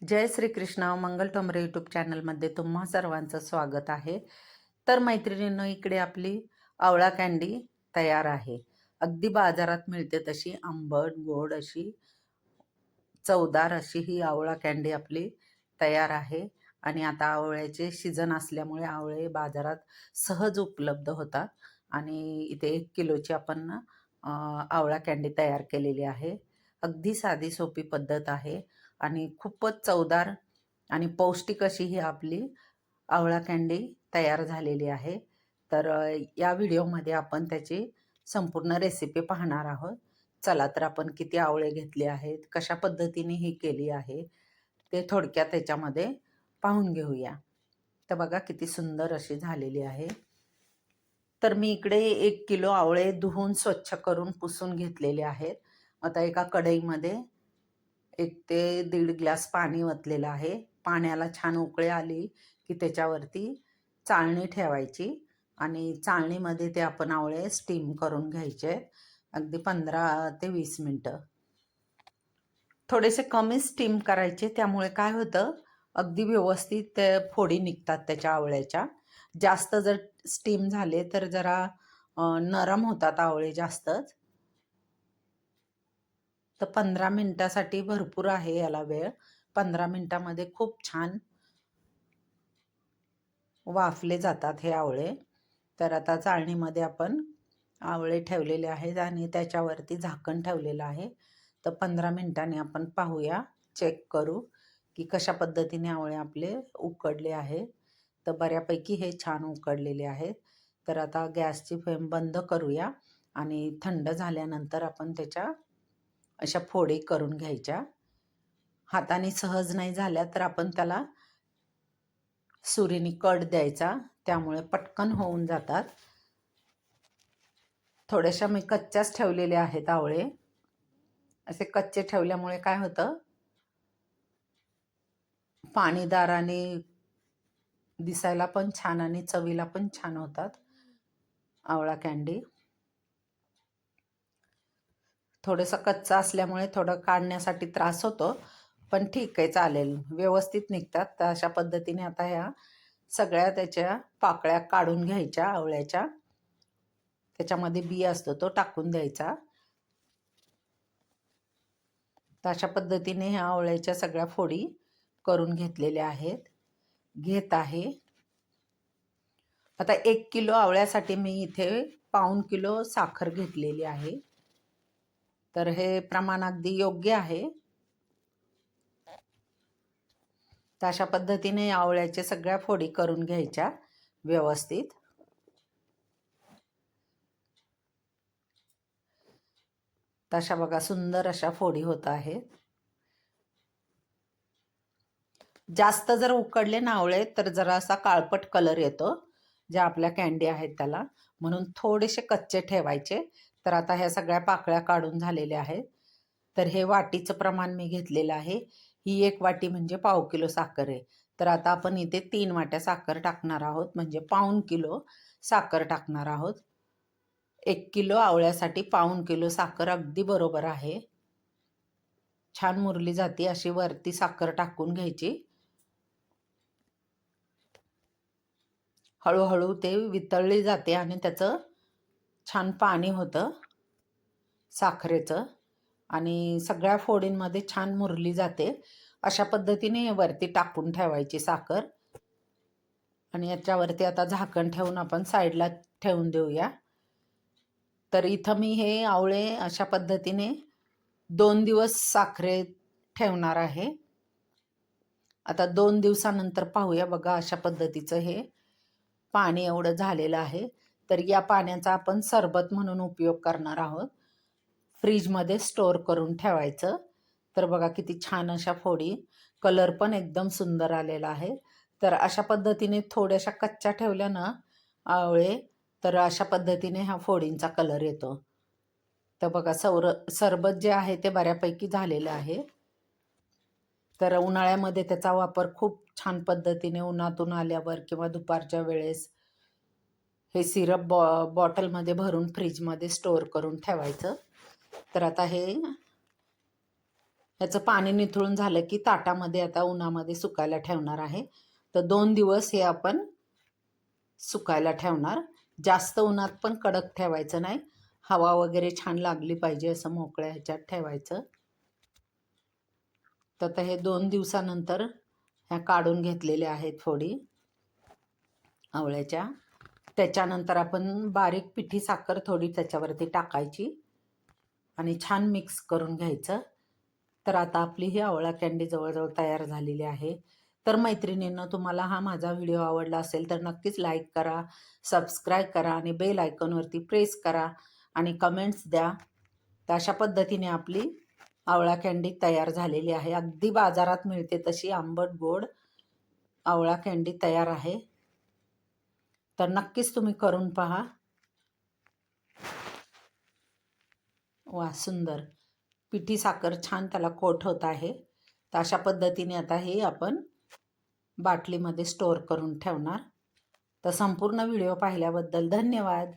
जय श्री कृष्ण मंगल Tomare YouTube चॅनलमध्ये तुम्हा सर्वांचं स्वागत आहे. तर मैत्रिणींनो, इकडे आपली आवळा कँडी तयार आहे. अगदी बाजारात मिळते तशी आंबट गोड अशी चवदार अशी ही आवळा कँडी आपली तयार आहे. आणि आता आवळ्याचे सीझन असल्यामुळे आवळे बाजारात सहज उपलब्ध होतात. आणि इथे 1 किलोची आपण ना आवळा कँडी तयार केलेली आहे. अगदी साधी सोपी पद्धत आहे आणि खूपच चवदार आणि पौष्टिक अशी ही आपली आवळा कँडी तयार झालेली आहे. तर या व्हिडिओमध्ये आपण त्याची संपूर्ण रेसिपी पाहणार आहोत. चला तर आपण किती आवळे घेतले आहेत, कशा पद्धतीने ही केली आहे, ते थोडक्यात त्याच्यामध्ये पाहून घेऊया. तर बघा किती सुंदर अशी झालेली आहे. तर मी इकडे 1 किलो आवळे धुवून स्वच्छ करून पुसून घेतलेले आहेत. आता एका कढईमध्ये 1 ते 1.5 ग्लास पाणी ओतलेलं आहे. पाण्याला छान उकळी आली की त्याच्यावरती चाळणी ठेवायची आणि चाळणीमध्ये ते आपण आवळे स्टीम करून घ्यायचे. अगदी 15 ते 20 मिनटं. थोडेसे कमी स्टीम करायचे, त्यामुळे काय होतं, अगदी व्यवस्थित ते फोडी निघतात त्याच्या आवळ्याच्या. जास्त जर स्टीम झाले तर जरा नरम होतात आवळे जास्तच. तर 15 मिनिटासाठी भरपूर आहे याला वेळ. 15 मिनिटामध्ये खूप छान वाफले जातात हे आवळे. तर आता चाळणीमध्ये आपण आवळे ठेवलेले आहेत आणि त्याच्यावरती झाकण ठेवलेलं आहे. तर 15 मिनिटांनी आपण पाहूया, चेक करू की कशा पद्धतीने आवळे आपले उकडले आहे. तर बऱ्यापैकी हे छान उकडलेले आहेत. तर आता गॅसची फ्लेम बंद करूया आणि थंड झाल्यानंतर आपण त्याच्या अशा फोडी करून घ्यायच्या. हाताने सहज नाही झाल्या तर आपण त्याला सुरीने कट द्यायचा, त्यामुळे पटकन होऊन जातात. थोड्याशा मी कच्च्याच ठेवलेल्या आहेत आवळे. असे कच्चे ठेवल्यामुळे काय होतं, पाणीदार आणि दिसायला पण छान आणि चवीला पण छान होतात आवळा कँडी. थोडंसं कच्चं असल्यामुळे थोडं काढण्यासाठी त्रास होतो, पण ठीक आहे, चालेल, व्यवस्थित निघतात. तर अशा पद्धतीने आता ह्या सगळ्या त्याच्या पाकळ्या काढून घ्यायच्या आवळ्याच्या. त्याच्यामध्ये बी असतो तो टाकून द्यायचा. तर अशा पद्धतीने ह्या आवळ्याच्या सगळ्या फोडी करून घेतलेल्या आहेत, घेत आहे. आता 1 किलो आवळ्यासाठी मी इथे 1/4 किलो साखर घेतलेली आहे. तर हे प्रमाण अगदी योग्य आहे. तर अशा पद्धतीने आवळ्याच्या सगळ्या फोडी करून घ्यायच्या व्यवस्थित. तशा बघा सुंदर अशा फोडी होत आहेत. जास्त जर उकडले ना आवळे तर जरा असा काळपट कलर येतो ज्या आपल्या कँडी आहेत त्याला, म्हणून थोडेसे कच्चे ठेवायचे. तर आता ह्या सगळ्या पाकळ्या काढून झालेल्या आहेत. तर हे वाटीचं प्रमाण मी घेतलेलं आहे. ही 1 वाटी म्हणजे 1/4 किलो साखर आहे. तर आता आपण इथे 3 वाट्या साखर टाकणार आहोत, म्हणजे 1/4 किलो साखर टाकणार आहोत. 1 किलो आवळ्यासाठी 1/4 किलो साखर अगदी बरोबर आहे. छान मुरली जाते अशी वरती साखर टाकून घ्यायची. हळूहळू ते वितळली जाते आणि त्याचं छान पाणी होतं साखरेचं आणि सगळ्या फोडींमध्ये छान मुरली जाते. अशा पद्धतीने वरती टाकून ठेवायची साखर आणि याच्यावरती आता झाकण ठेवून आपण साईडला ठेवून देऊया. तर इथं मी हे आवळे अशा पद्धतीने 2 दिवस साखरेत ठेवणार आहे. आता 2 दिवसानंतर पाहूया. बघा अशा पद्धतीचं हे पाणी एवढं झालेलं आहे. तर या पाण्याचा आपण सरबत म्हणून उपयोग करणार आहोत. फ्रीजमध्ये स्टोअर करून ठेवायचं. तर बघा किती छान अशा फोडी, कलर पण एकदम सुंदर आलेला आहे. तर अशा पद्धतीने थोड्याशा कच्च्या ठेवल्या ना आवळे, तर अशा पद्धतीने ह्या फोडींचा कलर येतो. तर बघा सरबत जे आहे ते बऱ्यापैकी झालेलं आहे. तर उन्हाळ्यामध्ये त्याचा वापर खूप छान पद्धतीने उन्हातून आल्यावर किंवा दुपारच्या वेळेस हे सिरप बॉटलमध्ये भरून फ्रीजमध्ये स्टोअर करून ठेवायचं. तर आता हे ह्याचं पाणी निथळून झालं की ताटामध्ये आता उन्हामध्ये सुकायला ठेवणार आहे. तर 2 दिवस हे आपण सुकायला ठेवणार. जास्त उन्हात पण कडक ठेवायचं नाही. हवा वगैरे छान लागली पाहिजे असं मोकळ्या ह्याच्यात ठेवायचं. तर आता हे 2 दिवसानंतर ह्या काढून घेतलेल्या आहेत फोडी आवळ्याच्या. त्याच्यानंतर आपण बारीक पिठी साखर थोडी त्याच्यावरती टाकायची आणि छान मिक्स करून घ्यायचं. तर आता आपली ही आवळा कँडी जवळजवळ तयार झालेली आहे. तर मैत्रिणींनो, तुम्हाला हा माझा व्हिडिओ आवडला असेल तर नक्कीच लाईक करा, सबस्क्राईब करा आणि बेल आयकॉनवरती प्रेस करा आणि कमेंट्स द्या. तर अशा पद्धतीने आपली आवळा कँडी तयार झालेली आहे. अगदी बाजारात मिळते तशी आंबट गोड आवळा कँडी तयार आहे. तर नक्कीच तुम्ही करून पहा. वा, सुंदर पिठी साखर छान त्याला कोट होत आहे. तर अशा पद्धतीने आता हे आपण बाटलीमध्ये स्टोअर करून ठेवणार. तर संपूर्ण व्हिडिओ पाहिल्याबद्दल धन्यवाद.